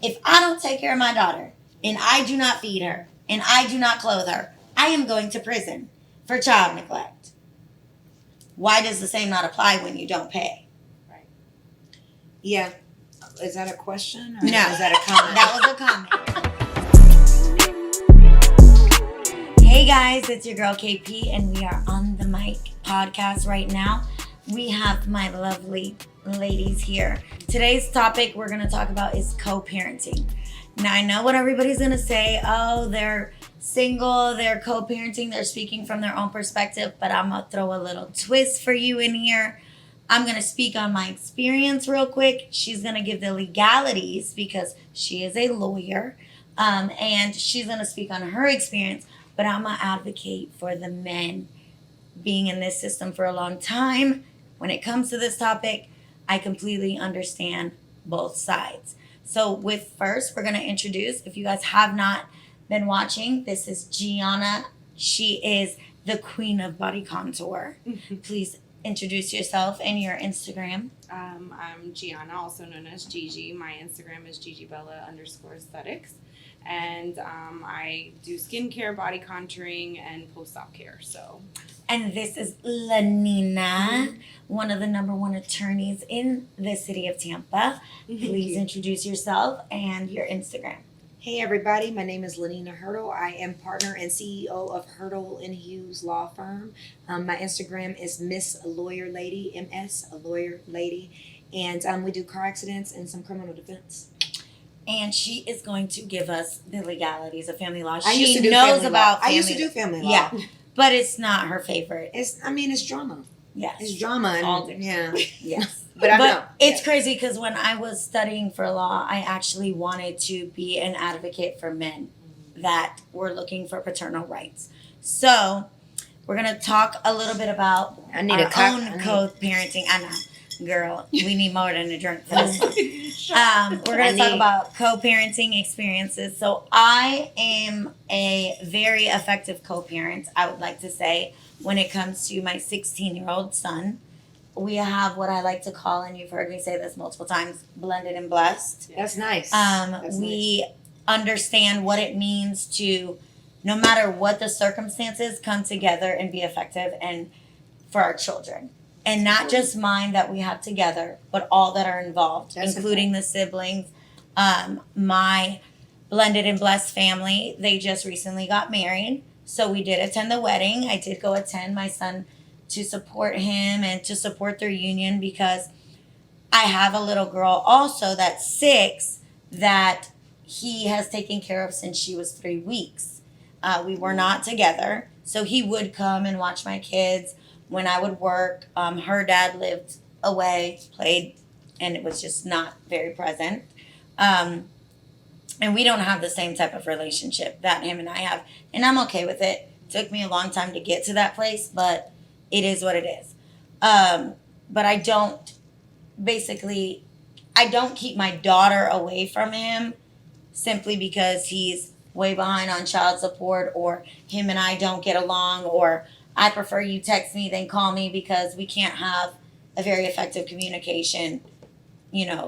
If I don't take care of my daughter and I do not feed her and I do not clothe her, I am going to prison for child neglect. Why does the same not apply when you don't pay? Right. Yeah. Is that a question or No. is that a comment? That was a comment. Hey guys, it's your girl KP and we are on the mic podcast right now. We have my lovely ladies here. Today's topic we're going to talk about is co-parenting. Now I know what everybody's going to say. Oh, they're single, they're co-parenting, they're speaking from their own perspective, but I'm going to throw a little twist for you in here. I'm going to speak on my experience real quick. She's going to give the legalities because she is a lawyer, and she's going to speak on her experience, but I'm going to advocate for the men being in this system for a long time. When it comes to this topic, I completely understand both sides. So with first, we're going to introduce, if you guys have not been watching, this is Gianna. She is the queen of body contour. Please introduce yourself and your Instagram. I'm Gianna, also known as Gigi. My Instagram is gigibella_aesthetics. And I do skincare, body contouring, and post-op care. And this is Lenina, one of the #1 attorneys in the city of Tampa. Please introduce yourself and your Instagram. Hey everybody, my name is Lenina Hurdle. I am partner and CEO of Hurdle and Hughes Law Firm. My Instagram is Miss Lawyer Lady, MS, a lawyer lady. And we do car accidents and some criminal defense. And she is going to give us the legalities of family law. I used She to do knows family about law. I used to family- do family law. Yeah, but it's not her favorite. It's drama. Yes. It's drama. And, All different. yeah. Yes. But I know. It's crazy because when I was studying for law, I actually wanted to be an advocate for men that were looking for paternal rights. So we're going to talk a little bit about I need our a cup. own co-parenting. I know. Girl, we need more than a drink for this one. We're going to talk about co-parenting experiences. So I am a very effective co-parent, I would like to say, when it comes to my 16-year-old son. We have what I like to call, and you've heard me say this multiple times, blended and blessed. That's nice. We understand what it means to, no matter what the circumstances, come together and be effective and for our children. And not just mine that we have together, but all that are involved, That's including the siblings. My blended and blessed family, they just recently got married. So we did attend the wedding. I did go attend my son to support him and to support their union because I have a little girl also that's 6 that he has taken care of since she was 3 weeks. We were not together. So he would come and watch my kids when I would work. Her dad lived away, played, and it was just not very present. And we don't have the same type of relationship that him and I have. And I'm okay with it. Took me a long time to get to that place, but it is what it is. But I don't keep my daughter away from him simply because he's way behind on child support or him and I don't get along or I prefer you text me than call me because we can't have a very effective communication,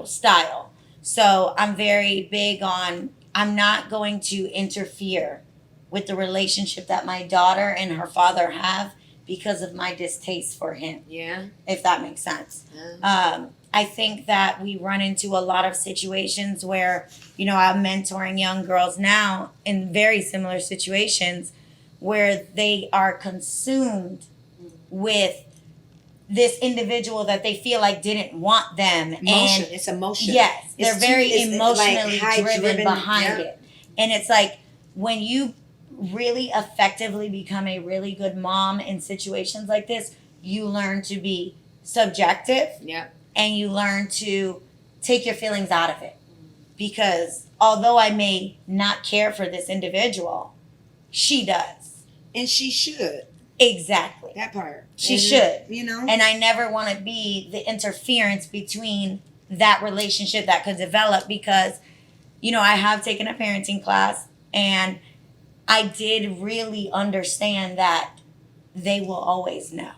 style. So I'm very big on, I'm not going to interfere with the relationship that my daughter and her father have because of my distaste for him. Yeah. If that makes sense. Yeah. I think that we run into a lot of situations where, I'm mentoring young girls now in very similar situations where they are consumed with this individual that they feel like didn't want them. Emotion. And It's emotion. yes, they're very it's emotionally like driven behind yeah. it. And it's like when you really effectively become a really good mom in situations like this, you learn to be subjective. Yeah. And you learn to take your feelings out of it. Because although I may not care for this individual, she does. And she should. Exactly. That part. She should. And I never want to be the interference between that relationship that could develop because, I have taken a parenting class and I did really understand that they will always know.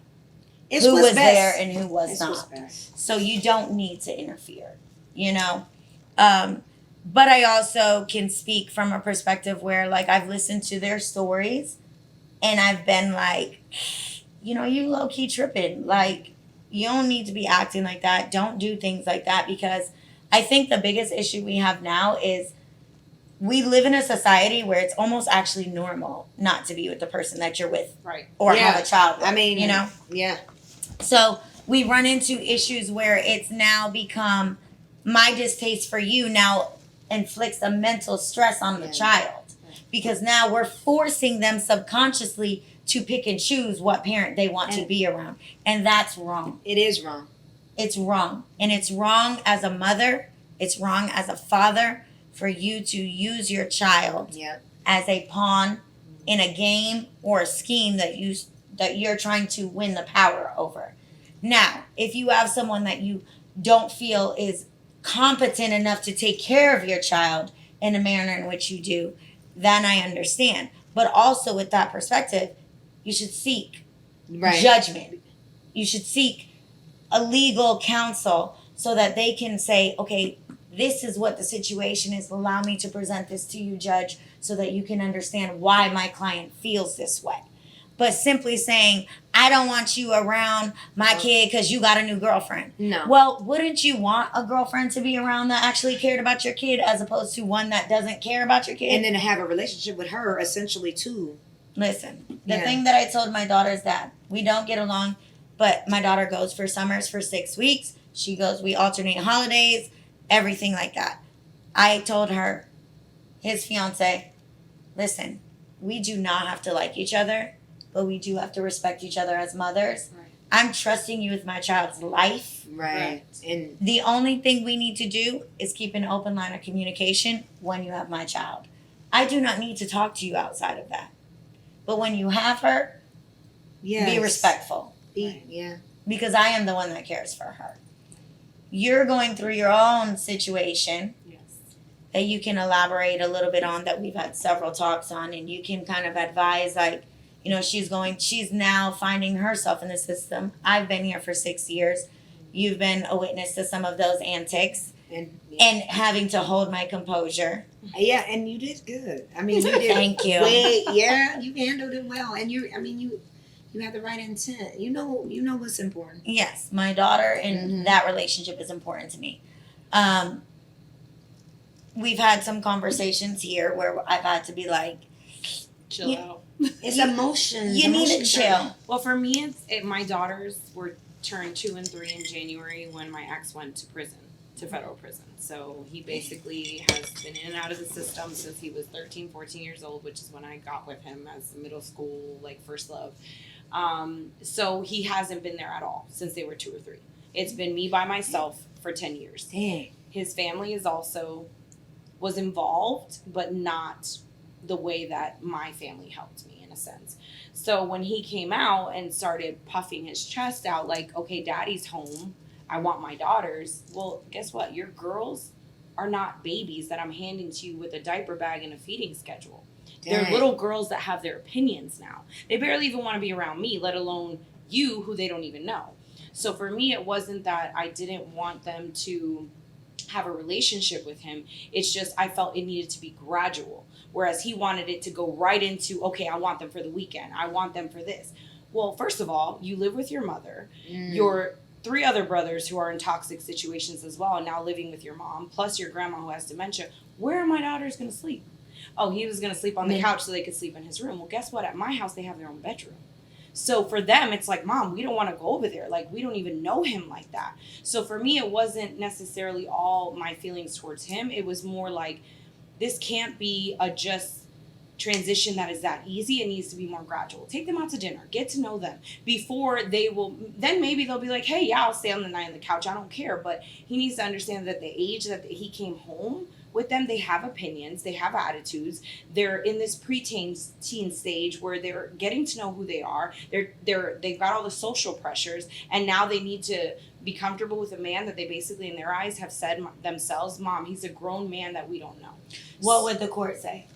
It's who what's was best. there and who was It's not. what's best. So you don't need to interfere, But I also can speak from a perspective where, like, I've listened to their stories and I've been like, you know, you low key tripping. Like, you don't need to be acting like that. Don't do things like that, because I think the biggest issue we have now is we live in a society where it's almost actually normal not to be with the person that you're with Right. or Yeah. have a child with, I mean, you know? yeah. So we run into issues where it's now become my distaste for you now inflicts a mental stress on the Yeah. child, because now we're forcing them subconsciously to pick and choose what parent they want to And- be around. And that's wrong. It is wrong. It's wrong. And it's wrong as a mother, it's wrong as a father for you to use your child Yep. as a pawn in a game or a scheme that you're trying to win the power over. Now, if you have someone that you don't feel is competent enough to take care of your child in a manner in which you do, then I understand. But also with that perspective, you should seek Right. judgment. You should seek a legal counsel so that they can say, okay, this is what the situation is. Allow me to present this to you, judge, so that you can understand why my client feels this way. But simply saying, I don't want you around my kid because you got a new girlfriend. No. Well, wouldn't you want a girlfriend to be around that actually cared about your kid as opposed to one that doesn't care about your kid? And then to have a relationship with her essentially too. Listen, the Yeah. thing that I told my daughter is that we don't get along, but my daughter goes for summers for 6 weeks. She goes, we alternate holidays, everything like that. I told her, his fiance, listen, we do not have to like each other, but we do have to respect each other as mothers. Right. I'm trusting you with my child's life. Right. And The only thing we need to do is keep an open line of communication when you have my child. I do not need to talk to you outside of that. But when you have her, yes. be respectful, Yeah. because I am the one that cares for her. You're going through your own situation Yes. that you can elaborate a little bit on, that we've had several talks on, and you can kind of advise, like, you know, she's now finding herself in the system. I've been here for 6 years. You've been a witness to some of those antics And and having to hold my composure. yeah, and you did good. I mean, you did. Thank you. Yeah, you handled it well, and you had the right intent. You know what's important. Yes, my daughter and Mhm. that relationship is important to me. We've had some conversations here where I've had to be like, Chill You- out. It's You- emotions. you need to Emotions chill. Well, for me, my daughters were turned 2 and 3 in January when my ex went to prison, to federal prison. So he basically has been in and out of the system since he was 13, 14 years old, which is when I got with him as middle school, like first love. So he hasn't been there at all since they were 2 or 3. It's been me by myself for 10 years. Dang. His family was involved, but not the way that my family helped me, in a sense. So when he came out and started puffing his chest out, like, okay, daddy's home, I want my daughters. Well, guess what? Your girls are not babies that I'm handing to you with a diaper bag and a feeding schedule. They're Dang. little girls that have their opinions now. They barely even want to be around me, let alone you, who they don't even know. So for me, it wasn't that I didn't want them to have a relationship with him. It's just I felt it needed to be gradual. Whereas he wanted it to go right into, okay, I want them for the weekend. I want them for this. Well, first of all, you live with your mother. Your 3 other brothers who are in toxic situations as well, and now living with your mom, plus your grandma who has dementia. Where are my daughters going to sleep? Oh, he was going to sleep on the couch so they could sleep in his room. Well, guess what? At my house, they have their own bedroom. So for them, it's like, Mom, we don't want to go over there. Like, we don't even know him like that. So for me, it wasn't necessarily all my feelings towards him. It was more like, this can't be a just transition that is that easy. It needs to be more gradual. Take them out to dinner. Get to know them before then maybe they'll be like, hey, yeah, I'll stay on the night on the couch. I don't care. But he needs to understand that the age that he came home with them, they have opinions, they have attitudes. They're in this teen stage where they're getting to know who they are. They've got all the social pressures, and now they need to be comfortable with a man that they basically, in their eyes, have said themselves, Mom, he's a grown man that we don't know. What would the court say?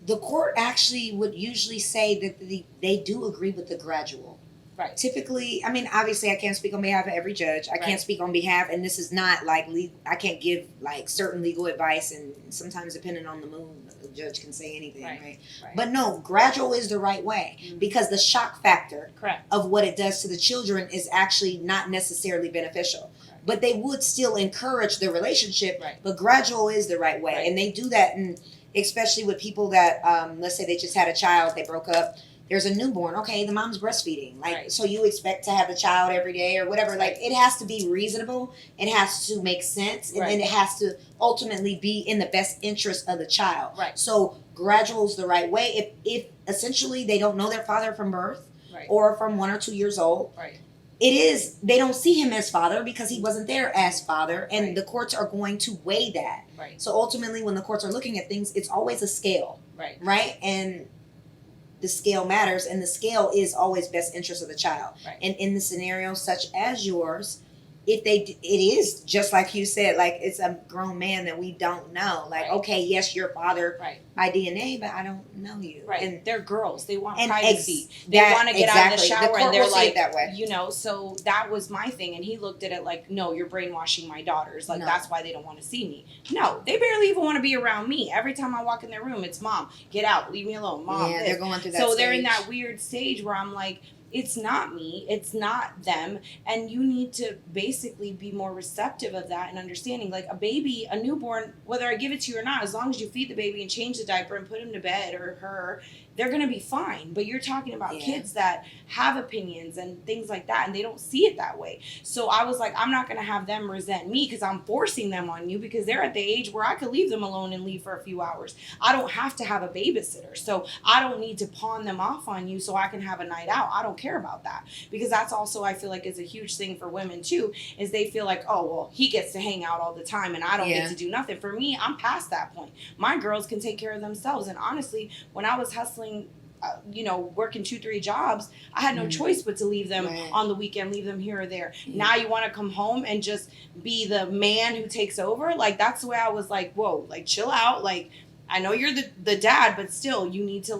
The court actually would usually say that they do agree with the gradual. Right. Typically, I mean, obviously, I can't speak on behalf of every judge. I Right. can't speak on behalf, and this is not like I can't give like certain legal advice, and sometimes depending on the mood, the judge can say anything, right? Right. But no, gradual is the right way Mhm. because the shock factor Correct. of what it does to the children is actually not necessarily beneficial. Correct. But they would still encourage the relationship, Right. but gradual is the right way, Right. and they do that, and especially with people that, let's say they just had a child, they broke up. There's a newborn. Okay, the mom's breastfeeding. Like, Right. so you expect to have the child every day or whatever. Right. Like, it has to be reasonable. It has to make sense. And Right. then it has to ultimately be in the best interest of the child. Right. So, gradual is the right way. If essentially they don't know their father from birth Right. or from 1 or 2 years old, Right. it is, they don't see him as father because he wasn't there as father. And Right. the courts are going to weigh that. Right. So, ultimately, when the courts are looking at things, it's always a scale. Right. Right? And the scale matters, and the scale is always best interest of the child. Right. And in the scenario such as yours, if it is just like you said, like it's a grown man that we don't know. Like, Right. okay, yes, your father Right. by DNA, but I don't know you. Right. And they're girls. They want and privacy. They that- want to get out of the exactly. shower court and they're will see it like, that way. you know, so that was my thing. And he looked at it like, no, you're brainwashing my daughters. Like, No. that's why they don't want to see me. No, they barely even want to be around me. Every time I walk in their room, it's mom, get out, leave me alone. Mom, yeah, this. they're going through that. So they're in stage. that weird stage where I'm like, it's not me, it's not them, and you need to basically be more receptive of that and understanding. Like a baby, a newborn, whether I give it to you or not, as long as you feed the baby and change the diaper and put him to bed or her, they're gonna be fine. But you're talking about Yeah. kids that have opinions and things like that, and they don't see it that way. So I was like, I'm not gonna have them resent me because I'm forcing them on you because they're at the age where I could leave them alone and leave for a few hours. I don't have to have a babysitter, so I don't need to pawn them off on you so I can have a night out. I don't care about that because that's also, I feel like, is a huge thing for women too, is they feel like, oh well, he gets to hang out all the time and I don't Yeah. get to do nothing. For me, I'm past that point. My girls can take care of themselves, and honestly, when I was hustling, working 2-3 jobs, I had no Mhm. choice but to leave them Right. on the weekend, leave them here or there. Yeah. Now you want to come home and just be the man who takes over? Like, that's the way I was like, whoa, like, chill out. Like, I know you're the dad, but still, you need to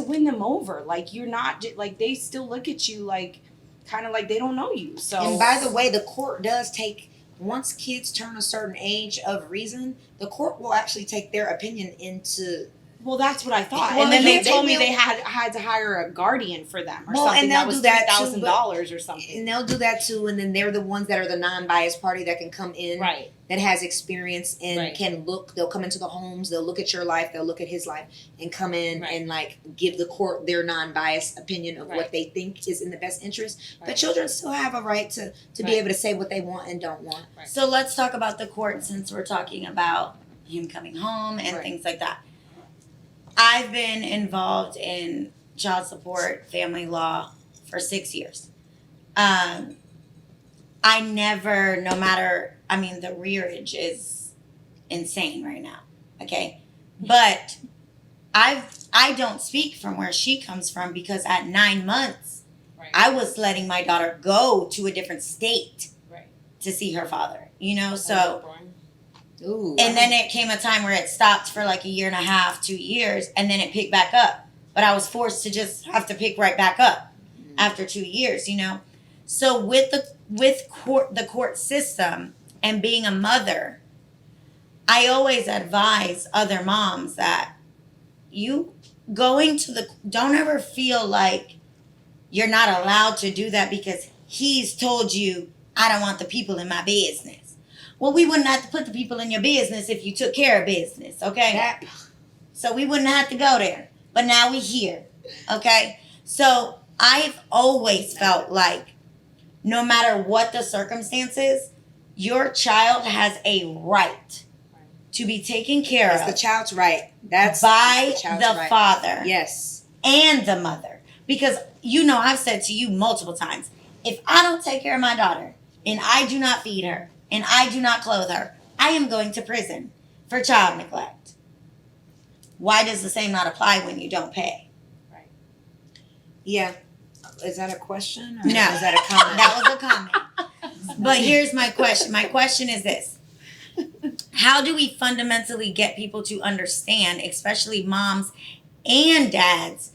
win them over. Like, you're not, like, they still look at you like, kind of like they don't know you. So, And by the way, the court does take, once kids turn a certain age of reason, the court will actually take their opinion into. well, that's what I thought. Well, and then yeah, they told me will- they had to hire a guardian for them or Well, something. and That they'll was do that too, $3,000 or something. And they'll do that too, and then they're the ones that are the non-biased party that can come in, Right. that has experience and Right. can look. They'll come into the homes, they'll look at your life, they'll look at his life, and come in Right. and like give the court their non-biased opinion of Right. what they think is in the best interest. But Right. children still have a right to be Right. able to say what they want and don't want. Right. So let's talk about the court since we're talking about him coming home and Right. things like that. I've been involved in child support, family law for 6 years. I never, no matter, I mean, the rearage is insane right now. Okay. But I don't speak from where she comes from because at 9 months, Right. I was letting my daughter go to a different state Right. to see her father, so. Ooh. And then it came a time where it stopped for like 1.5 years, 2 years, and then it picked back up. But I was forced to just have to pick right back up after 2 years, So with the court system and being a mother, I always advise other moms that you don't ever feel like you're not allowed to do that because he's told you, I don't want the people in my business. Well, we wouldn't have to put the people in your business if you took care of business, okay? So we wouldn't have to go there. But now we're here, okay? So I've always felt like no matter what the circumstances, your child has a right to be taken care It's of the child's right. That's by the child's the right. father Yes. and the mother. Because, I've said to you multiple times, if I don't take care of my daughter and I do not feed her and I do not clothe her, I am going to prison for child neglect. Why does the same not apply when you don't pay? Yeah. Is that a question? Or No. Is that a comment? That was a comment. But here's my question. My question is this. How do we fundamentally get people to understand, especially moms and dads,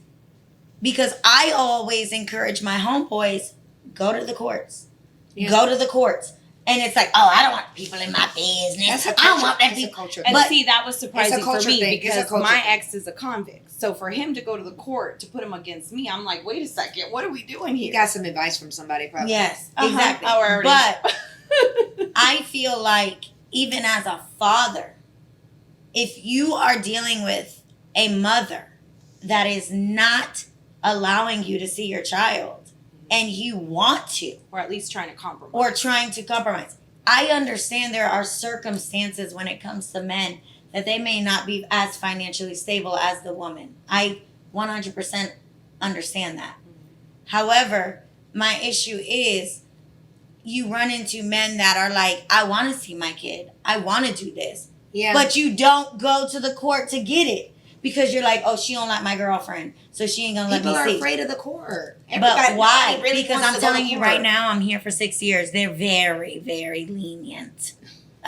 Because I always encourage my homeboys, go to the courts. Yeah. Go to the courts. And it's like, oh, I don't want people in my business. I don't want that It's a people. culture. And But- see, that was surprising for culture me thing. It's a because culture my thing. ex is a convict. So for him to go to the court to put him against me, I'm like, wait a second, what are we doing You here? got some advice from somebody, probably. Yes, Uh-huh. exactly. Oh, I already But I feel like even as a father, if you are dealing with a mother that is not allowing you to see your child and you want to, Or at least trying to compromise. or trying to compromise. I understand there are circumstances when it comes to men that they may not be as financially stable as the woman. I 100% understand that. However, my issue is you run into men that are like, I want to see my kid. I want to do this. Yeah. But you don't go to the court to get it because you're like, oh, she don't like my girlfriend, so she ain't gonna people let are me see. afraid of the court. But Everybody- why? nobody really Because wants I'm to go to telling you court. right now, I'm here for 6 years. They're very, very lenient.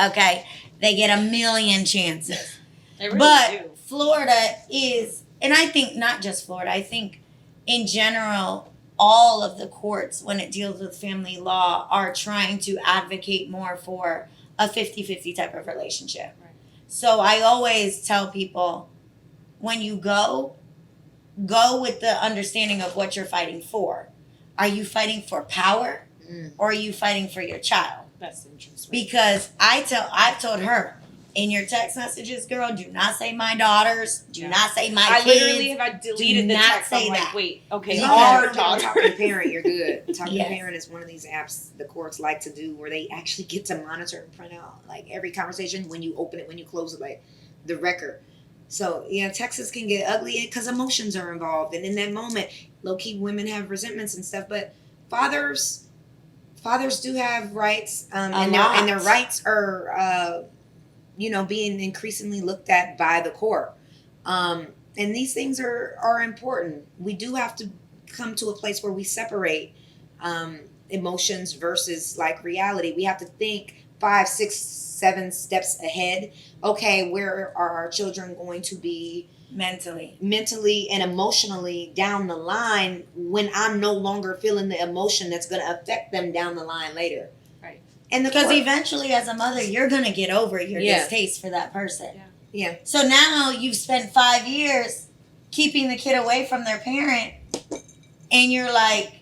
Okay? They get a million chances. They really But do. Florida is, and I think not just Florida, I think in general, all of the courts, when it deals with family law, are trying to advocate more for a 50-50 type of relationship. Right. So I always tell people, when you go with the understanding of what you're fighting for. Are you fighting for power, or are you fighting for your child? Best interest. Right? Because I've told her, in your text messages, girl, do not say my daughters, do Yeah. not say my I kids. literally, if I deleted the not text, say I'm like, that. wait, okay, As You long as our you don't daughter. talk to the parent, you're good. Talk to Yes. the parent is one of these apps the courts like to do where they actually get to monitor and print out like every conversation when you open it, when you close it, like the record. So yeah, Texas can get ugly because emotions are involved, and in that moment, low key women have resentments and stuff. But fathers do have rights, and their lot. rights are being increasingly looked at by the court. And these things are important. We do have to come to a place where we separate emotions versus like reality. We have to think 5, 6, 7 steps ahead. Okay, where are our children going to be mentally and emotionally down the line when I'm no longer feeling the emotion that's going to affect them down the line later? Right. And Because eventually, as a mother, you're going to get over your Yeah. distaste for that person. Yeah. So now you've spent 5 years keeping the kid away from their parent, and you're like,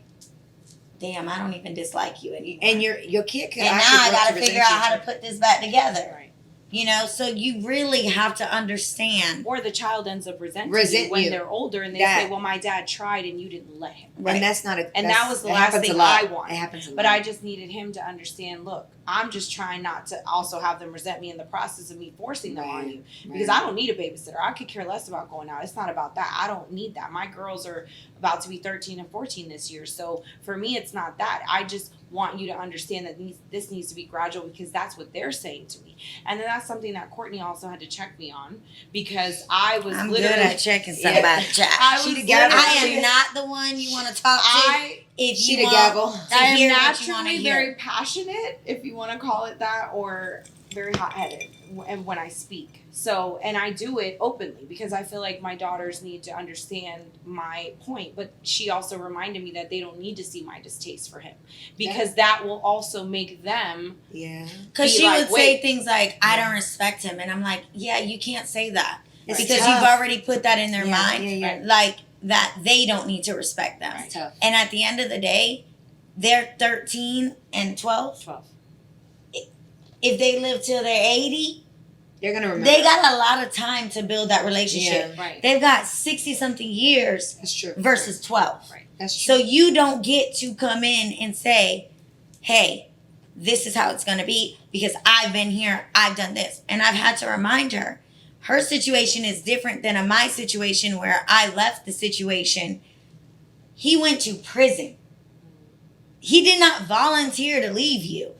damn, I don't even dislike you anymore. And your kid can and now actually I grow got to resent figure out you. how to put this back together. Right. You know, so you really have to understand. Or the child ends up resenting Resent you when you. they're older and they That- say, well, my dad tried and you didn't let him. Right. And that's not a. And that's- that was the it last happens thing a lot. I wanted. It happens a lot. But I just needed him to understand, look, I'm just trying not to also have them resent me in the process of me forcing them on Right. you. Because I don't need a babysitter. I could care less about going out. It's not about that. I don't need that. My girls are about to be 13 and 14 this year. So for me, it's not that. I just want you to understand that this needs to be gradual because that's what they're saying to me. And then that's something that Courtney also had to check me on because I was I'm good literally at checking somebody. I was She the gavel. I literally- am not the one you want to talk to. If She you the want gavel. to I am hear what you want to naturally hear. very passionate, if you want to call it that, or very hot-headed and when I speak. So, and I do it openly because I feel like my daughters need to understand my point. But she also reminded me that they don't need to see my distaste for him because that will also make them. Yeah. Because be she like, would say wait. things like, I don't respect him. And I'm like, yeah, you can't say that. It's Because tough. you've already put that in their Yeah, mind. yeah, yeah. Like, that they don't need to respect them. It's tough. And at the end of the day, they're 13 and 12. 12. If they live till they're 80, They're gonna remember. they got a lot of time to build that relationship. Yeah. Right. They've got 60-something years That's true. versus 12. Right. That's true. So you don't get to come in and say, hey, this is how it's going to be because I've been here, I've done this. And I've had to remind her, her situation is different than my situation where I left the situation. He went to prison. He did not volunteer to leave you.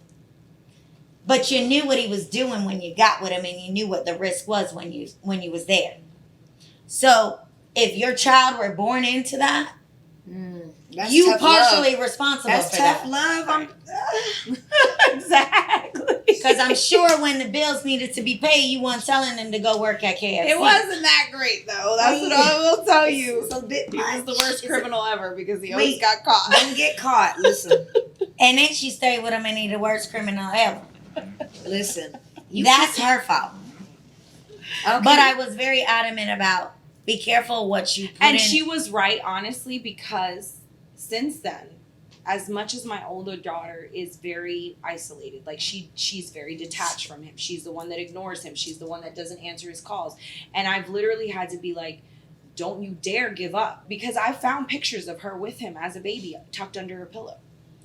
But you knew what he was doing when you got with him and you knew what the risk was when you was there. So if your child were born into that, That's you tough partially love. responsible That's for tough that. love. Exactly. Because I'm sure when the bills needed to be paid, you weren't telling him to go work at KFC. It wasn't that great though. That's what I will tell you. It's a bit He was the worst criminal ever because he always Wait. got caught. Don't get caught. Listen. And then she stayed with him and he the worst criminal ever. Listen. That's her fault. Okay. But I was very adamant about be careful what you put in. And she was right, honestly, because since then, as much as my older daughter is very isolated, like she's very detached from him. She's the one that ignores him. She's the one that doesn't answer his calls. And I've literally had to be like, don't you dare give up. Because I found pictures of her with him as a baby tucked under her pillow.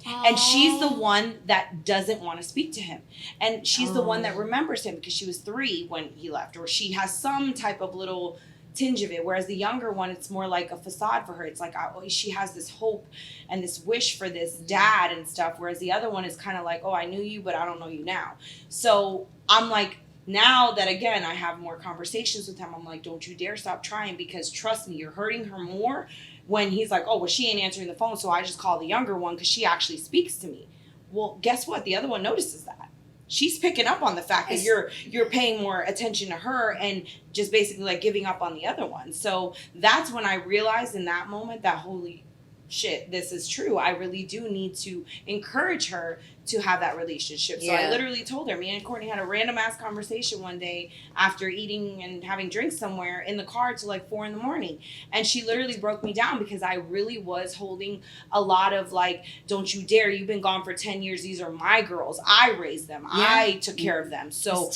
And she's the one that doesn't want to speak to him. And she's the one that remembers him because she was 3 when he left. Or she has some type of little tinge of it. Whereas the younger one, it's more like a facade for her. It's like she has this hope and this wish for this dad and stuff. Whereas the other one is kind of like, oh, I knew you, but I don't know you now. So I'm like, now that, again, I have more conversations with him, I'm like, don't you dare stop trying because trust me, you're hurting her more when he's like, oh, well, she ain't answering the phone, so I just call the younger one because she actually speaks to me. Well, guess what? The other one notices that. She's picking up on the fact that you're paying more attention to her and just basically like giving up on the other one. So that's when I realized in that moment that holy shit, this is true. I really do need to encourage her to have that relationship. So I literally told her, me and Courtney had a random ass conversation one day after eating and having drinks somewhere in the car till like 4 a.m. And she literally broke me down because I really was holding a lot of like, don't you dare, you've been gone for 10 years. These are my girls. I raised them. I took care of them. So,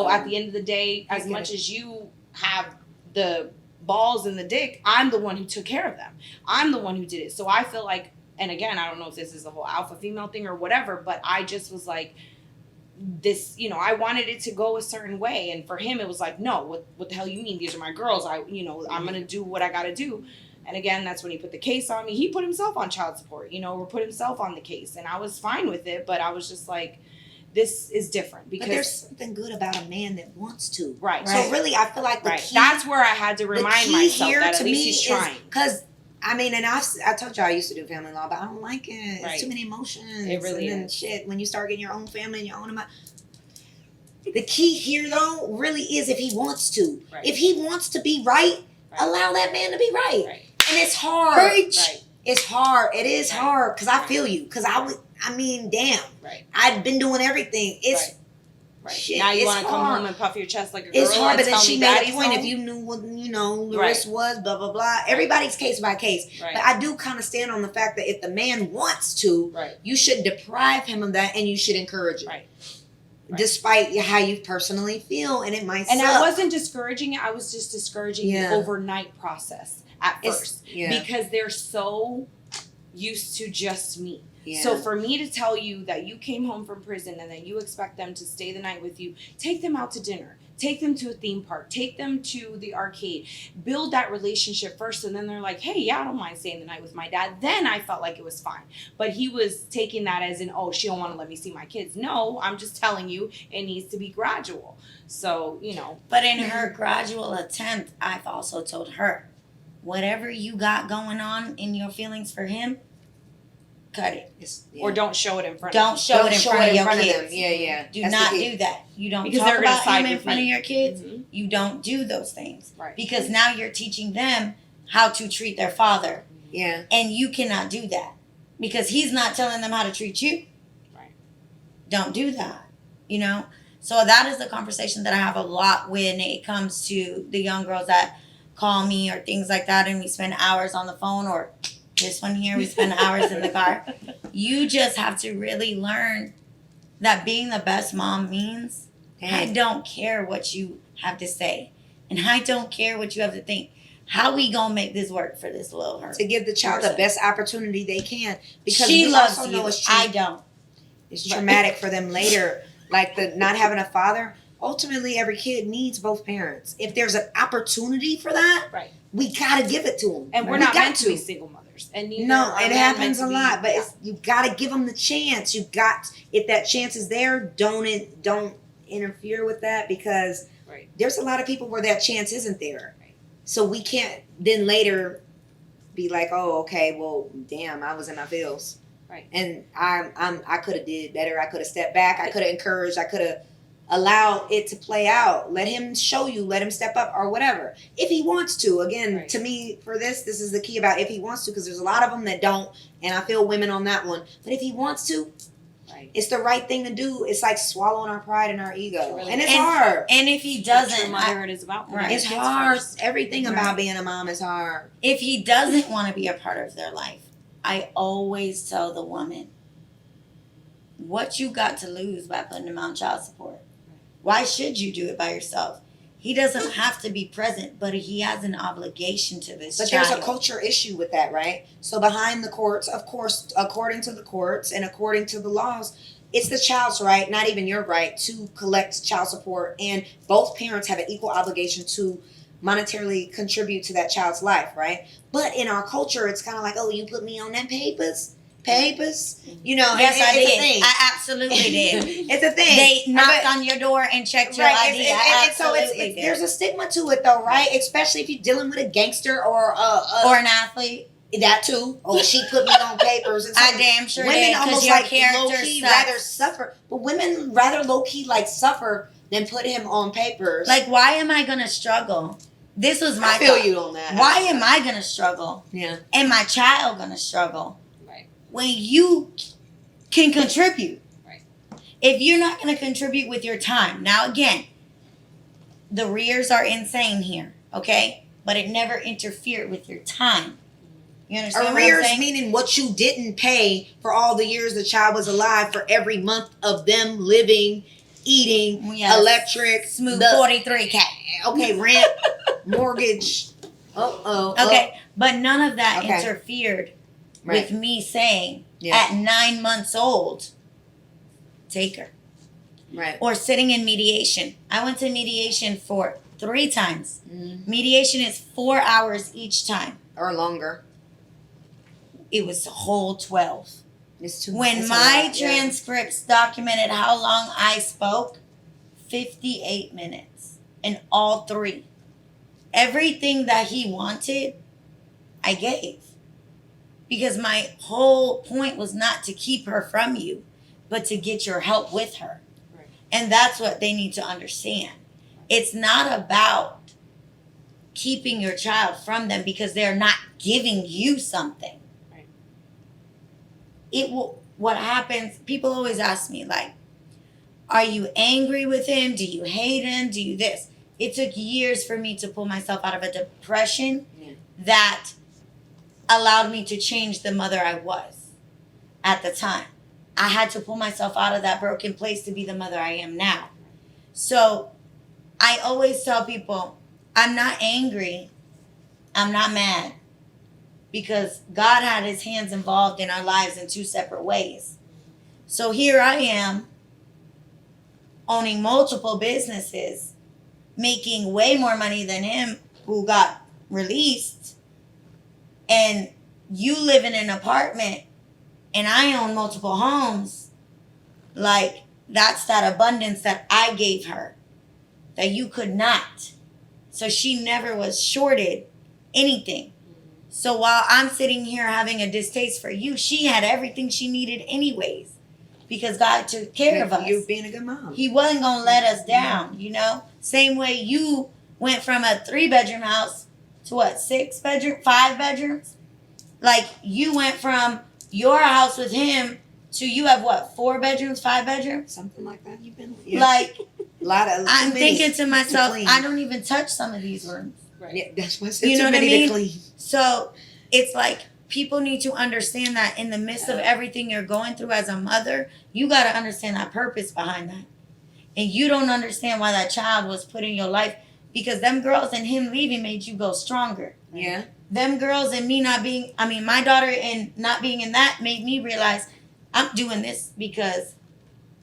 at the end of the day, as much as you have the balls and the dick, I'm the one who took care of them. I'm the one who did it. So I feel like, and again, I don't know if this is a whole alpha female thing or whatever, but I just was like, this, I wanted it to go a certain way. And for him, it was like, no, what the hell you mean? These are my girls. I'm going to do what I got to do. And again, that's when he put the case on me. He put himself on child support, or put himself on the case. And I was fine with it, but I was just like, this is different because but there's something good about a man that wants to. Right. So really, I feel like the key. That's where I had to remind myself here that at to least me he's trying. Because and I told you I used to do family law, but I don't like it. Right. It's too many emotions. It really and then is. shit, when you start getting your own family and your own amount. The key here, though, really is if he wants to. Right. If he wants to be right, allow that man to be right. And it's hard. Right. It's hard. It is hard because I feel you. Because damn. Right. I've been doing everything. It's Right. shit. Now you it's want to come hard. home and puff your chest like a girl. It's hard, and but then tell she me made a daddy's point. home? If you knew what the risk was, blah blah blah. Everybody's case by case. Right. But I do kind of stand on the fact that if the man wants to, you should deprive him of that, and you should encourage it. Right. Despite how you personally feel, and it might. And suck. I wasn't discouraging it. I was just discouraging the overnight process at first because they're so used to just me. Yeah. So for me to tell you that you came home from prison and that you expect them to stay the night with you, take them out to dinner, take them to a theme park, take them to the arcade, build that relationship first. And then they're like, hey, yeah, I don't mind staying the night with my dad. Then I felt like it was fine. But he was taking that as in, oh, she don't want to let me see my kids. No, I'm just telling you it needs to be gradual. So, But in her gradual attempt, I've also told her, whatever you got going on in your feelings for him, cut it. Or don't show it in front Don't of show it in front of your them. kids. Yeah. Do That's not the key. do that. You don't Because talk they're gonna about side him in with front me. of your kids. Mm-hmm. You don't do those things. Right. Because now you're teaching them how to treat their father. Yeah. And you cannot do that. Because he's not telling them how to treat you. Right. Don't do that. So that is the conversation that I have a lot when it comes to the young girls that call me or things like that, and we spend hours on the phone, or this one here, we spend hours in the car. You just have to really learn that being the best mom means I don't care what you have to say, and I don't care what you have to think. How we gonna make this work for this little her? To give the child the best opportunity they can, because she we loves also you. know I don't. It's traumatic for them later, like the not having a father. Ultimately, every kid needs both parents. If there's an opportunity for that, we gotta give it to them. And we're not meant to be single mothers. And no, it happens a lot, but you gotta give them the chance. If that chance is there, don't interfere with that, because there's a lot of people where that chance isn't there. So we can't then later be like, oh, okay, well, damn, I was in my feels. Right. And I could have did better. I could have stepped back. I could have encouraged. I could have allowed it to play out. Let him show you. Let him step up or whatever. If he wants to. Again, Right. to me, for this is the key about if he wants to, because there's a lot of them that don't, and I feel women on that one. But if he wants to, Right. it's the right thing to do. It's like swallowing our pride and our ego. Really And it's And- hard. And if he True doesn't, motherhood is about putting It's your kids hard. first. Everything Right. about being a mom is hard. if he doesn't want to be a part of their life, I always tell the woman, what you got to lose by putting him on child support? Why should you do it by yourself? He doesn't have to be present, but he has an obligation to this But child. there's a culture issue with that, right? So behind the courts, of course, according to the courts and according to the laws, it's the child's right, not even your right, to collect child support. And both parents have an equal obligation to monetarily contribute to that child's life, right? But in our culture, it's kind of like, oh, you put me on them papers? You know, Yes, and I it's did. a thing. I absolutely did. It's a thing. They knocked But- on your door and checked your Right, ID. and so Absolutely did. there's a stigma to it, though, right? Especially if you're dealing with a gangster or or an athlete. that too. Oh, she put me on papers. And so I damn sure women did, 'cause almost your like character low key sucks. rather suffer, but women rather low key like suffer than put him on papers. Like, why am I gonna struggle? This was my I feel thought. you on that. Why am I gonna struggle? Yeah. And my child gonna struggle? Right. When you can contribute. Right. If you're not going to contribute with your time. Now, again, the rears are insane here, okay? But it never interfered with your time. You understand what I'm Arrears saying? meaning what you didn't pay for all the years the child was alive for every month of them living, eating, Yes. electric, Smooth the- 43K. Okay, rent, mortgage. Okay, but none of that Okay. interfered Right. with me saying Yeah. at 9 months old, take her. Right. Or sitting in mediation. I went to mediation for 3 times. Mediation is 4 hours each time. Or longer. It was a whole 12. It's too When it's a my lot, yeah. transcripts documented how long I spoke, 58 minutes in all 3. Everything that he wanted, I gave. Because my whole point was not to keep her from you, but to get your help with her. Right. And that's what they need to understand. It's not about keeping your child from them because they're not giving you something. Right. It will, what happens, people always ask me, like, are you angry with him? Do you hate him? Do you this? It took years for me to pull myself out of a depression that allowed me to change the mother I was at the time. I had to pull myself out of that broken place to be the mother I am now. So I always tell people, I'm not angry. I'm not mad. Because God had his hands involved in our lives in 2 separate ways. So here I am, owning multiple businesses, making way more money than him who got released. And you live in an apartment and I own multiple homes. Like, that's that abundance that I gave her that you could not. So she never was shorted anything. So while I'm sitting here having a distaste for you, she had everything she needed anyways. Because God took care of us. You're being a good mom. He wasn't going to let us down, you know? Same way you went from a 3-bedroom house to what, 6 bedroom, 5 bedrooms? Like, you went from your house with him to you have what, 4 bedrooms, 5 bedrooms? Something like that. You've been Like, a lot of. I'm too many. thinking to myself, clean. I don't even touch some of these rooms. Right. Yeah, that's why I said You too know what I many mean? to clean. So it's like people need to understand that in the midst of everything you're going through as a mother, you got to understand that purpose behind that. And you don't understand why that child was put in your life because them girls and him leaving made you go stronger. Yeah. Them girls and me not being, I mean, my daughter and not being in that made me realize I'm doing this because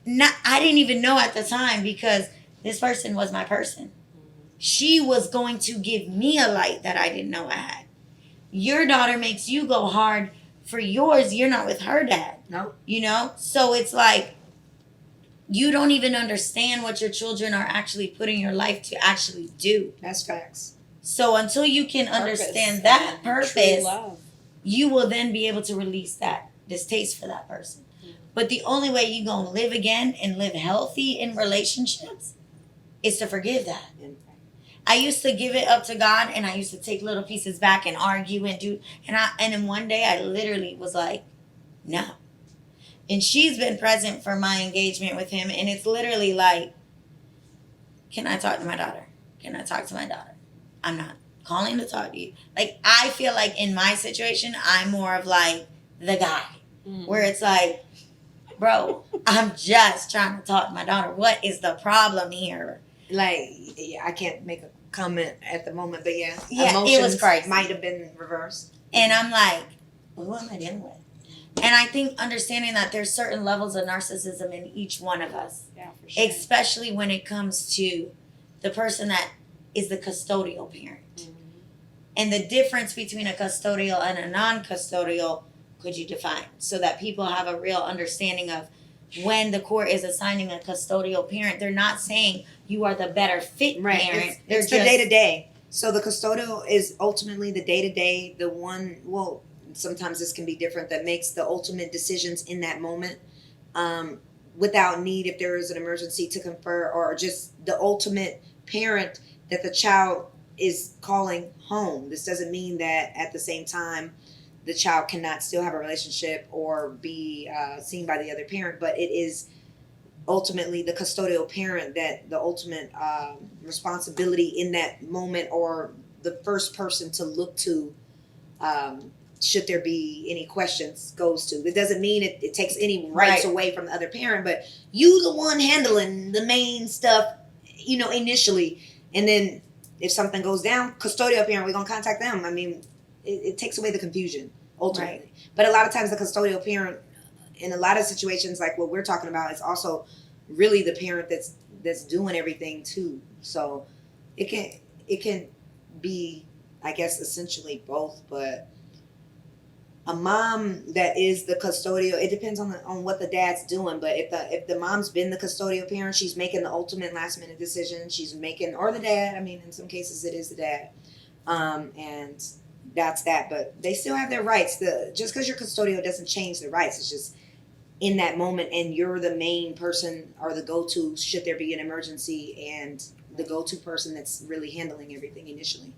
I didn't even know at the time because this person was my person. She was going to give me a light that I didn't know I had. Your daughter makes you go hard for yours. You're not with her dad. No. You know? So it's like you don't even understand what your children are actually putting your life to actually do. That's facts. So until you can Purpose understand that and true purpose, love. you will then be able to release that distaste for that person. But the only way you gonna live again and live healthy in relationships is to forgive that. I used to give it up to God, and I used to take little pieces back and argue and do, and then one day I literally was like, no. And she's been present for my engagement with him, and it's literally like, can I talk to my daughter? Can I talk to my daughter? I'm not calling to talk to you. Like, I feel like in my situation, I'm more of like the guy, where it's like, bro, I'm just trying to talk to my daughter. What is the problem here? Like, I can't make a comment at the moment, but yeah, it was crazy. Might have been reversed. And I'm like, well, what am I dealing with? And I think understanding that there's certain levels of narcissism in each one of us, Yeah, for sure. especially when it comes to the person that is the custodial parent. And the difference between a custodial and a non-custodial, could you define? So that people have a real understanding of when the court is assigning a custodial parent, they're not saying you are the better fit parent. It's the day-to-day. So the custodial is ultimately the day-to-day, the one, well, sometimes this can be different, that makes the ultimate decisions in that moment, without need, if there is an emergency, to confer, or just the ultimate parent that the child is calling home. This doesn't mean that at the same time the child cannot still have a relationship or be seen by the other parent, but it is ultimately the custodial parent that the ultimate responsibility in that moment, or the first person to look to should there be any questions, goes to. It doesn't mean it takes any rights away from the other parent, but you the one handling the main stuff, initially. And then if something goes down, custodial parent, we're going to contact them. I mean, it takes away the confusion, ultimately. Right. But a lot of times the custodial parent, in a lot of situations like what we're talking about, is also really the parent that's doing everything too. So it can be, I guess, essentially both. But a mom that is the custodial, it depends on what the dad's doing. But if the mom's been the custodial parent, she's making the ultimate last minute decision. She's making, or the dad. I mean, in some cases it is the dad, and that's that. But they still have their rights. Just because you're custodial doesn't change their rights. It's just in that moment, and you're the main person or the go-to should there be an emergency, and the go-to person that's really handling everything initially.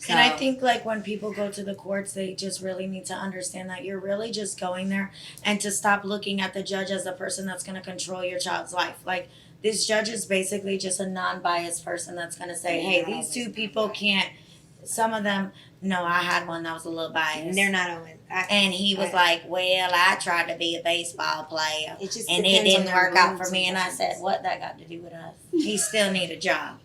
And I think, like, when people go to the courts, they just really need to understand that you're really just going there, and to stop looking at the judge as the person that's going to control your child's life. Like, this judge is basically just a non-biased person that's going to say, hey, these two people can't, some of them, no, I had one that was a little biased. They're not always. And he was like, well, I tried to be a baseball player, it just and it didn't work out for me. And I said, what that got to do with us? He still need a job.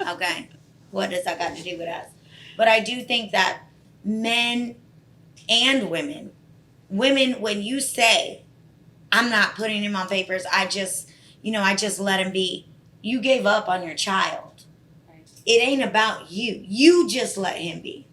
Okay? What does that got to do with us? But I do think that men and women, when you say, I'm not putting him on papers, I just let him be, you gave up on your child. Right. It ain't about you. You just let him be.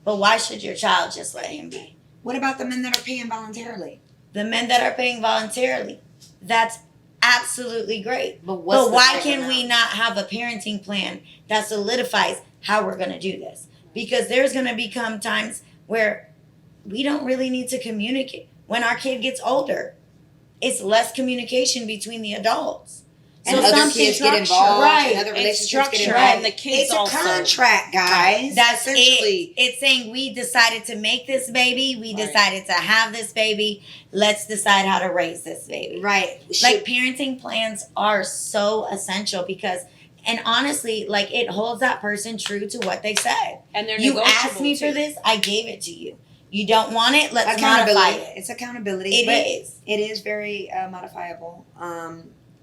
But why should your child just let him be? What about the men that are paying voluntarily? The men that are paying voluntarily, that's absolutely great. But why can we not have a parenting plan that solidifies how we're going to do this? Because there's going to become times where we don't really need to communicate. When our kid gets older, it's less communication between the adults. And other kids get involved, right? And other relationships get involved, and the kids it's also. A contract, guys. That's essentially. It's saying we decided to make this baby. We decided to have this baby. Let's decide how to raise this baby. Right. Like, parenting plans are so essential because. And honestly, like, it holds that person true to what they said. And they're you asked me for this, I gave it to you. You don't want it, let's modify it. It's accountability. It is. It is very modifiable.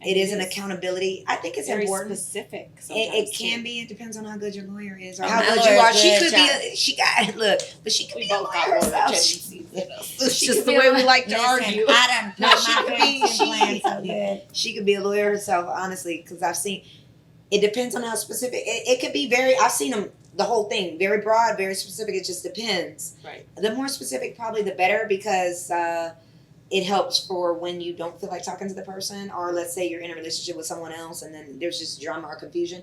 It is an accountability. I think it's very important. Specific. It can be. It depends on how good your lawyer is or Oh, how my good you are. lawyer's She good, could child. be. She got look, but she could We be a both lawyer got herself. It's just the way we like to argue. I done No, put she my could be. parenting plan so good. She could be a lawyer herself, honestly, because I've seen. It depends on how specific. It could be very. I've seen them. The whole thing, very broad, very specific. It just depends. Right. The more specific, probably the better, because it helps for when you don't feel like talking to the person, or let's say you're in a relationship with someone else and then there's just drama or confusion.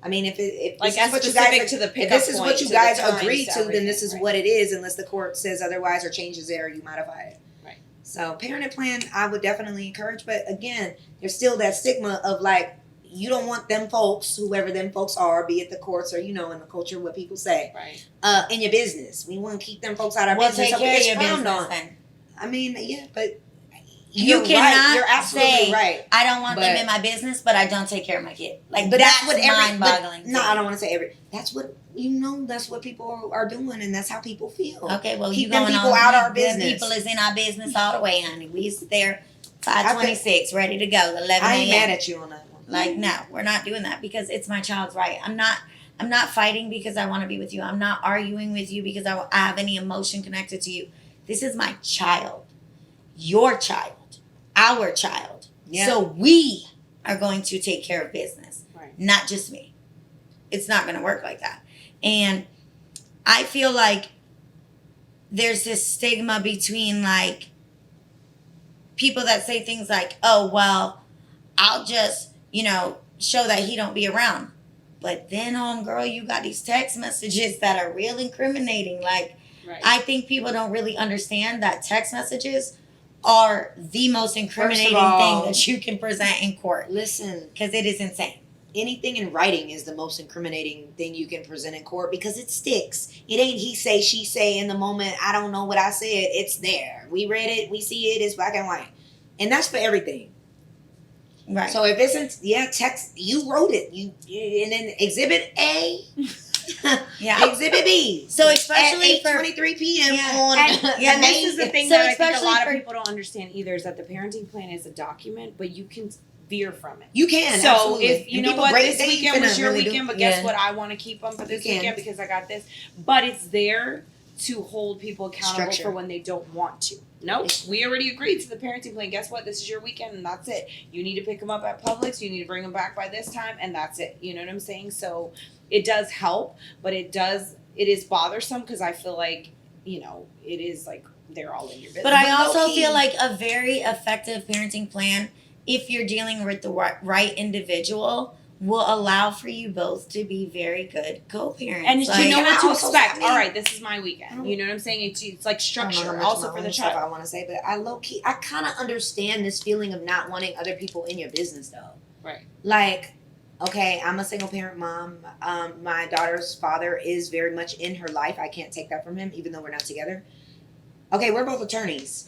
I mean, if Like, this as is what you specific guys to the if pickup this is point, what you to the guys times, agreed to, then this everything, is right. what it is, unless the court says otherwise or changes it or you modify it. Right. So, parenting plan, I would definitely encourage, but again, there's still that stigma of like, you don't want them folks, whoever them folks are, be it the courts or, in the culture, what people say, Right. in your business. We want to keep them folks out of our Well, business. take So care of it's your frowned business on. then. I mean, yeah, but You you're cannot right. You're absolutely say, right. I don't want them But- in my business, but I don't take care of my kid. Like, But that's what mind-boggling. No, I don't want to say every. That's what that's what people are doing, and that's how people feel. Okay, well, Keep you them going people on. out our Them business. people is in our business all the way, honey. We there 5:26, ready to go. 11 I ain't a.m. mad at you on that one. Like, no, we're not doing that because it's my child's right. I'm not fighting because I want to be with you. I'm not arguing with you because I have any emotion connected to you. This is my child, your child, our child. Yeah. So we are going to take care of business, Right. not just me. It's not going to work like that. And I feel like there's this stigma between like people that say things like, oh, well, I'll just, show that he don't be around. But then, homegirl, you got these text messages that are real incriminating. Like, Right. I think people don't really understand that text messages are the most incriminating all- thing that you can present in court. Listen, Because it is insane. anything in writing is the most incriminating thing you can present in court because it sticks. It ain't he say, she say in the moment. I don't know what I said. It's there. We read it. We see it. It's black and white. And that's for everything. Right. So if it's text, you wrote it. You and then Exhibit A, yeah. Exhibit B. So especially at for 8:23 p.m. Yeah. on And this is the thing So that I think a especially lot for- of people don't understand either is that the parenting plan is a document, but you can veer from it. You can. So absolutely. if you And know people what, break- this they weekend was finna your really do- weekend, but guess Yeah. what? I want to keep them for this You can. weekend because I got this. But it's there to hold people accountable Structure. for when they don't want to. Nope, we already agreed to the parenting plan. Guess what? This is your weekend, and that's it. You need to pick them up at Publix. You need to bring them back by this time, and that's it. You know what I'm saying? So it does help, but it is bothersome because I feel like it is like they're all in your business. But I But also low-key- feel like a very effective parenting plan, if you're dealing with the right individual, will allow for you both to be very good co-parents. And Like, you know what to I also- expect. I mean- all right, this is my weekend. You know what I'm saying? It's like I don't know structure how much also my for the own stuff child. I want to say, but I kind of understand this feeling of not wanting other people in your business, though. Right. Like, okay, I'm a single parent mom. My daughter's father is very much in her life. I can't take that from him, even though we're not together. Okay, we're both attorneys.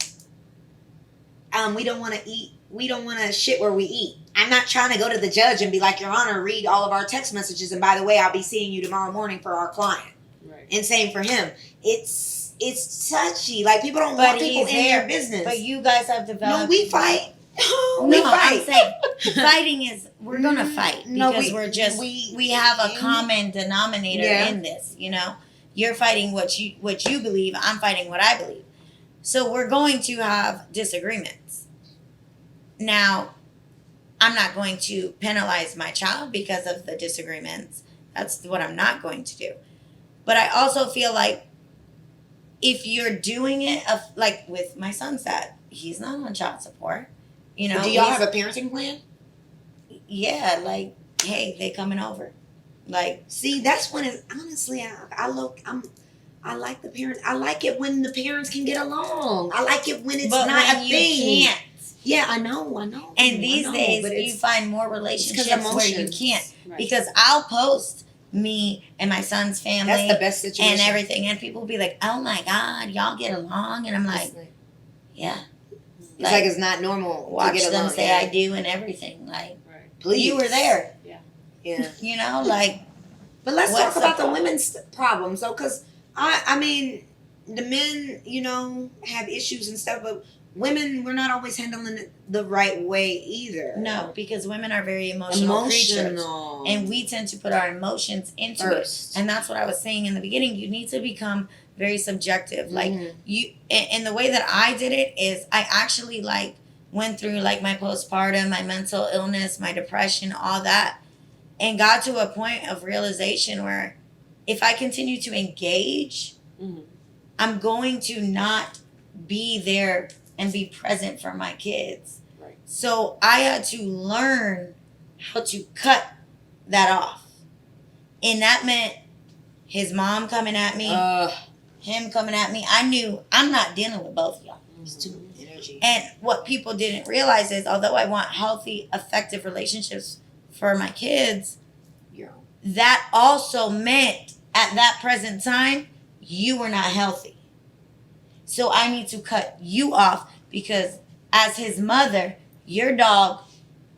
We don't want to eat. We don't want to shit where we eat. I'm not trying to go to the judge and be like, Your Honor, read all of our text messages, and by the way, I'll be seeing you tomorrow morning for our client. Right. And same for him. It's touchy. Like, people don't But want people he's in there. their business. But you guys have developed. No, we fight. No, we I'm fight. saying fighting is we're gonna fight No, because we have a we- common denominator Yeah. in this. You're fighting what you believe. I'm fighting what I believe. So we're going to have disagreements. Now, I'm not going to penalize my child because of the disagreements. That's what I'm not going to do. But I also feel like if you're doing it, like with my son's dad, he's not on child support. Do y'all he's- have a parenting plan? Yeah, like, hey, they coming over. Like, See, that's when it honestly. I like the parents. I like it when the parents can get along. I like it when it's but not when a you thing. can't. Yeah, I know. And these days, but you find more relationships of where you emotions. can't. Right. Because I'll post me and my son's family that's the best situation. and everything, and people will be like, oh my God, y'all get along? And I'm like, yeah. It's like it's not normal to watch get them along. say yeah. I do and everything. Like, Right. Please. you were there, Yeah. like, But let's What's talk the about the problem? women's problems, though, because I mean, the men, have issues and stuff, but women, we're not always handling it the right way either. no, because women are very emotional creatures. Emotional. And we tend to put our emotions into it. first. And that's what I was saying in the beginning. You need to become very subjective. Like Mhm. and the way that I did it is I actually like went through like my postpartum, my mental illness, my depression, all that, and got to a point of realization where if I continue to engage, Mhm. I'm going to not be there and be present for my kids. Right. So I had to learn how to cut that off. And that meant his mom coming at me, him coming at me. I knew I'm not dealing with both of y'all. It's too energy. And what people didn't realize is, although I want healthy, effective relationships for my kids, that also meant at that present time, you were not healthy. So I need to cut you off because as his mother, your dog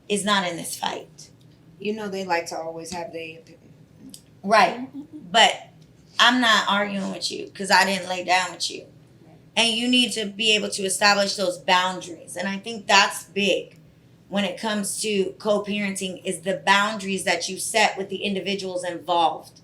is not in this fight. You know they like to always have their Right. But I'm not arguing with you because I didn't lay down with you. And you need to be able to establish those boundaries. And I think that's big when it comes to co-parenting, is the boundaries that you set with the individuals involved.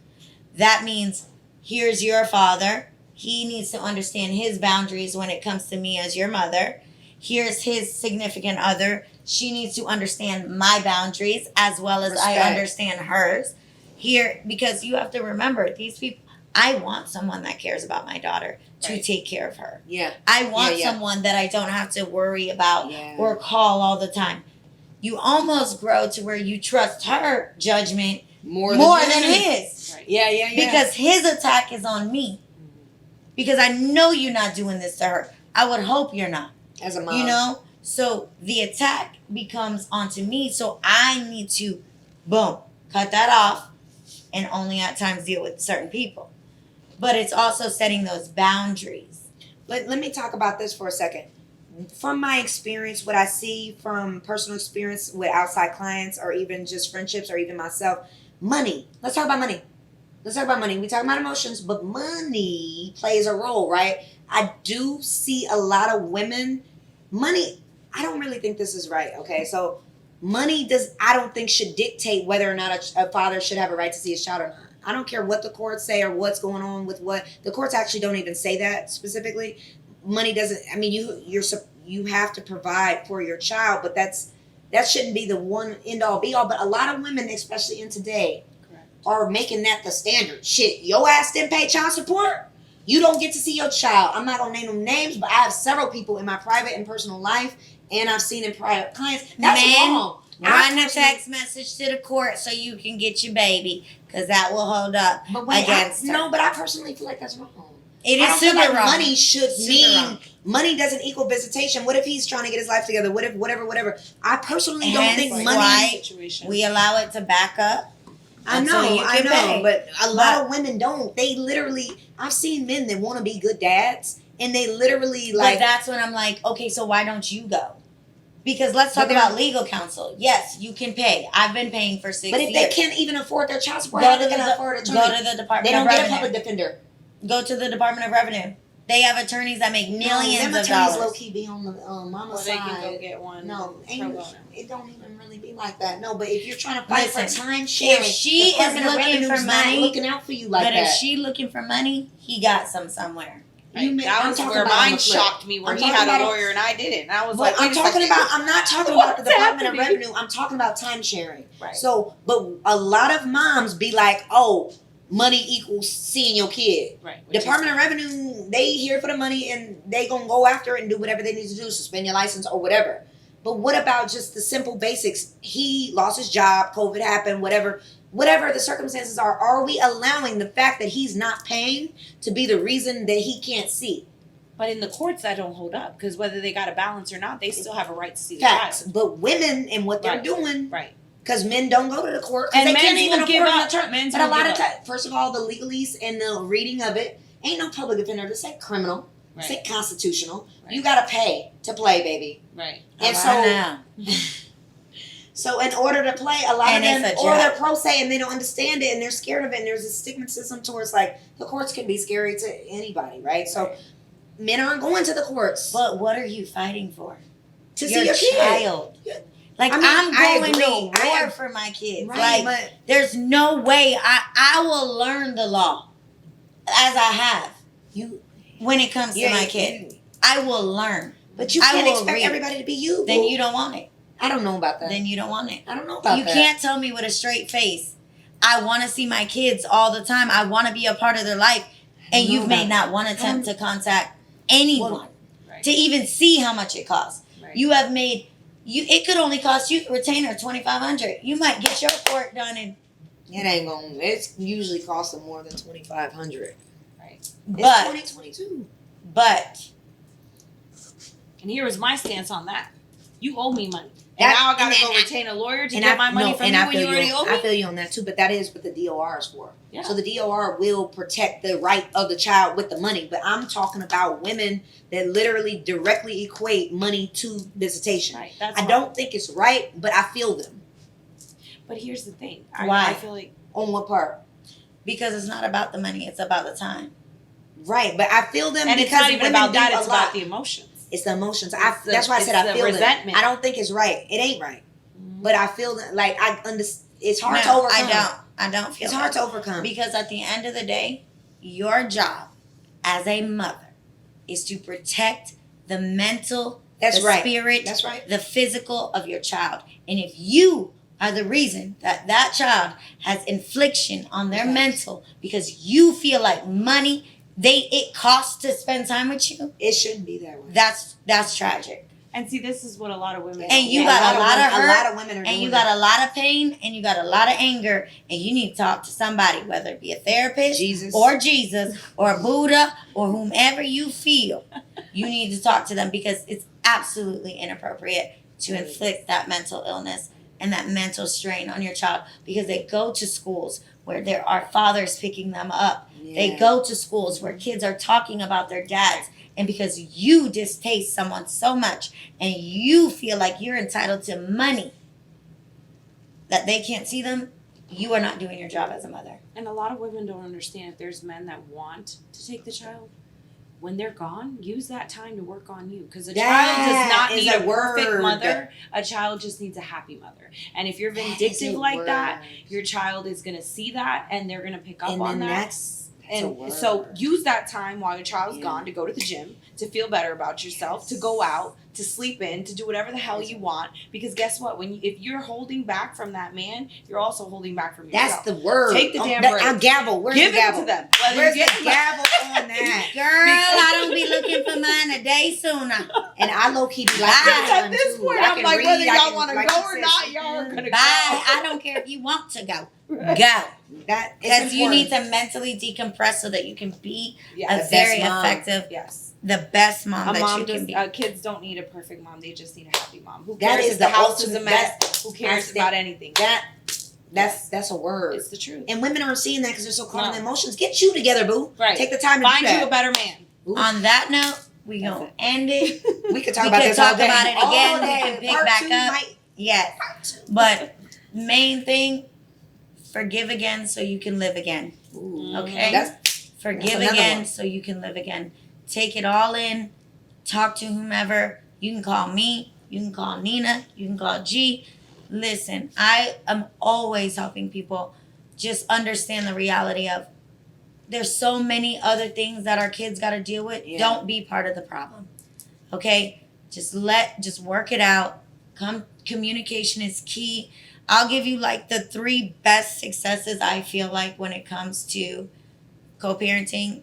That means here's your father. He needs to understand his boundaries when it comes to me as your mother. Here's his significant other. She needs to understand my boundaries as well as I understand hers. Here, because you have to remember, these people, I want someone that cares about my daughter to take care of her. Yeah. I want someone that I don't have to worry about or call all the time. You almost grow to where you trust her judgment more than his. Right. Yeah. Because his attack is on me. Because I know you're not doing this to her. I would hope you're not. As a mom. You know? So the attack becomes onto me. So I need to, boom, cut that off and only at times deal with certain people. But it's also setting those boundaries. Let me talk about this for a second. From my experience, what I see from personal experience with outside clients or even just friendships or even myself, money. Let's talk about money. We talk about emotions, but money plays a role, right? I do see a lot of women, money, I don't really think this is right, okay? So money I don't think should dictate whether or not a father should have a right to see his child or not. I don't care what the courts say or what's going on with what. The courts actually don't even say that specifically. Money doesn't, I mean, you have to provide for your child, but that shouldn't be the one end all be all. But a lot of women, especially in today, are making that the standard. Shit, your ass didn't pay child support? You don't get to see your child. I'm not going to name them names, but I have several people in my private and personal life, and I've seen in private clients. That's wrong. Run a text message to the court so you can get your baby, because that will hold up against her. No, but I personally feel like that's wrong. It is super wrong. Money should mean money doesn't equal visitation. What if he's trying to get his life together? What if whatever? I personally don't think money. We allow it to back up. I know, but a lot of women don't. They literally, I've seen men that want to be good dads, and they literally like. But that's when I'm like, okay, so why don't you go? Because let's talk about legal counsel. Yes, you can pay. I've been paying for 6 years. But if they can't even afford their child support, how they can afford attorney? Go to the Department of Revenue. They don't get a public defender. Go to the Department of Revenue. They have attorneys that make millions of dollars. Attorneys low key be on the mama side. They can go get one. No, it don't even really be like that. No, but if you're trying to fight for time sharing, if she is looking for money, looking out for you like that. But if she looking for money, he got some somewhere. Right. That was where mine shocked me, where he had a lawyer and I didn't. And I was like, I'm not talking about the Department of Revenue. I'm talking about time sharing. Right. So, but a lot of moms be like, oh, money equals seeing your kid. Right. Department of Revenue, they here for the money and they gonna go after it and do whatever they need to do, suspend your license or whatever. But what about just the simple basics? He lost his job, COVID happened, whatever the circumstances are we allowing the fact that he's not paying to be the reason that he can't see? But in the courts, that don't hold up, because whether they got a balance or not, they still have a right to see the facts. child. But women and what they're doing, right? Because men don't go to the court, and they can't even afford an attorney. But a lot of times, first of all, the legalese and the reading of it ain't no public defender. This ain't criminal. This ain't constitutional. Right. You gotta pay to play, baby. Right. And so in order to play, a lot of them, or they're pro se and they don't understand it and they're scared of it. And there's a stigmatism towards like the courts can be scary to anybody, right? So men aren't going to the courts. But what are you fighting for? To see your child. Kid. Like, I'm going to war for my kids. Right, like, there's no way I will learn the law as I have. When it comes to my kid, I will learn. But you can't expect everybody to be you. Then you don't want it. I don't know about that. Then you don't want it. I don't know about that. You can't tell me with a straight face, I want to see my kids all the time. I want to be a part of their life. And you've made not one attempt to contact anyone to even see how much it costs. Right. You have made, it could only cost you a retainer $2,500. You might get your court done in It ain't gonna. It's usually costing more than $2,500. Right. It's But 2022. but And here was my stance on that. You owe me money. That- And now I gotta and- go retain a lawyer to And get my money no, from and you I when feel you already owe I me? feel you on that too, but that is what the DOR is for. Yeah. So the DOR will protect the right of the child with the money, but I'm talking about women that literally directly equate money to visitation. Right. That's I why. don't think it's right, but I feel them. But here's the thing. Why? I feel like On what part? because it's not about the money, it's about the time. Right, but I feel them and because it's not even women about do that, a it's lot. about the emotions. It's the emotions. It's the- That's why I said it's I the feel resentment. them. I don't think it's right. It ain't right. But I feel that, like, I understand. It's hard to No, overcome. I don't feel It's hard that. to overcome. Because at the end of the day, your job as a mother is to protect the mental, That's the right. spirit, That's right. the physical of your child. And if you are the reason that that child has infliction on their Right. mental because you feel like money, it costs to spend time with you, It shouldn't be that way. that's tragic. And see, this is what a lot of women And you don't got get. a lot of women, hurt, a lot of women are and doing you got that. a lot of pain, and you got a lot of anger, and you need to talk to somebody, whether it be a therapist Jesus or Jesus or Buddha or whomever you feel. You need to talk to them because it's absolutely inappropriate to inflict that mental illness and that mental strain on your child because they go to schools where there are fathers picking them up. They Yeah. go to schools where kids are talking about their dads. And because you distaste someone so much and you feel like you're entitled to money that they can't see them, you are not doing your job as a mother. And a lot of women don't understand if there's men that want to take the child. When they're gone, use that time to work on you. Because a child does not is need a a perfect word. mother. A child just needs a happy mother. And if you're That is vindictive a like word. that, your child is going to see that and they're going to pick up And on then that. that's a And word. so use that time while your child's Yeah. gone to go to the gym, to feel better about yourself, to go out, to sleep in, to do whatever the hell you want. Because guess what? If you're holding back from that man, you're also holding back from yourself. That's the word. Take the damn that, break. I'll gavel. Where's Give the gavel? it to them. Whether Where's you the get gavel on that? Girl, I don't be looking for mine a day sooner. And I low key be like, Bye. that At this too. point, I I'm can like, read, whether I y'all can- want to like go you or said, not, y'all are gonna Bye. go. I don't care if you want to go. Go. That is Because you need important. to mentally decompress so that you can be Yeah. a best very mom. effective, Yes. the best mom A that mom you can just be. Kids don't need a perfect mom. They just need a happy mom. Who That cares is if the the house is a ultimate- mess? Who cares that's about the- anything? That's a word. It's the truth. And women aren't seeing that because they're so caught in No. their emotions. Get you together, boo. Right. Take the time to Find do that. you a better man. On that note, we That's gonna it. end it. We could talk We about could this all talk day. about it All again. We day. can pick Part back two up. might- Yes. part two. But main thing, forgive again so you can live again. Ooh. Okay? That's Forgive another again one. so you can live again. Take it all in. Talk to whomever. You can call me. You can call Nina. You can call G. Listen, I am always helping people just understand the reality of there's so many other things that our kids got to deal with. Yeah. Don't be part of the problem. Okay? Just work it out. Communication is key. I'll give you like the 3 best successes I feel like when it comes to co-parenting.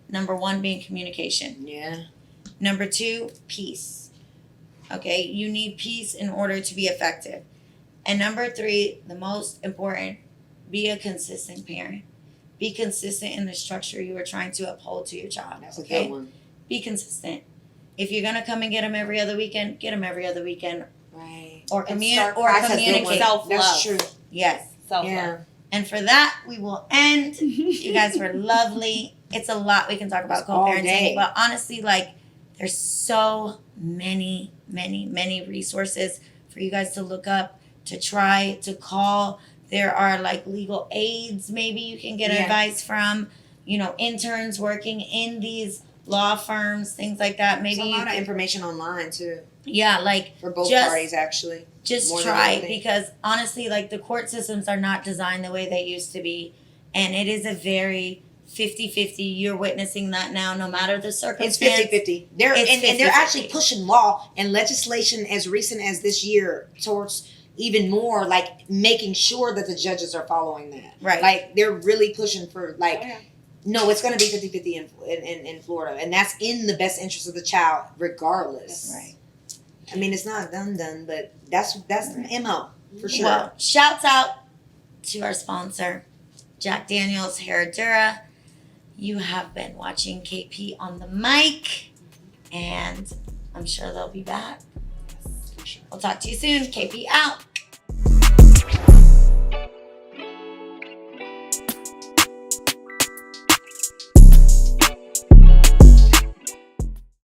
Number 1 being communication. Yeah. Number 2, peace. Okay, you need peace in order to be effective. And number 3, the most important, be a consistent parent. Be consistent in the structure you are trying to uphold to your child. That's a Okay? good one. Be consistent. If you're gonna come and get them every other weekend, get them every other weekend. Right. Or And communicate. start That's a good one. Self-love. That's true. Yes. Self-love. Yeah. And for that, we will end. You guys were lovely. It's a lot we can talk about It's all co-parenting, day. but honestly, like, there's so many resources for you guys to look up, to try, to call. There are like legal aids maybe you can get Yeah. advice from, interns working in these law firms, things like that. Maybe There's a you lot of can, information online too like for both Just- parties actually. just more than try one thing. because honestly, like the court systems are not designed the way they used to be, and it is a very 50-50. You're witnessing that now, no matter the It's circumstance. 50-50. They're It's and they're 50-50. actually pushing law and legislation as recent as this year towards even more like making sure that the judges are following that. Right. Like they're really pushing for like Oh, yeah. no, it's going to be 50-50 in Florida, and that's in the best interest of the child regardless. Right. I mean, it's not done, but that's the MO for sure. Well, shouts out to our sponsor, Jack Daniels Herradura. You have been watching KP on the mic, and I'm sure they'll be back. Yes, for sure. We'll talk to you soon. KP out.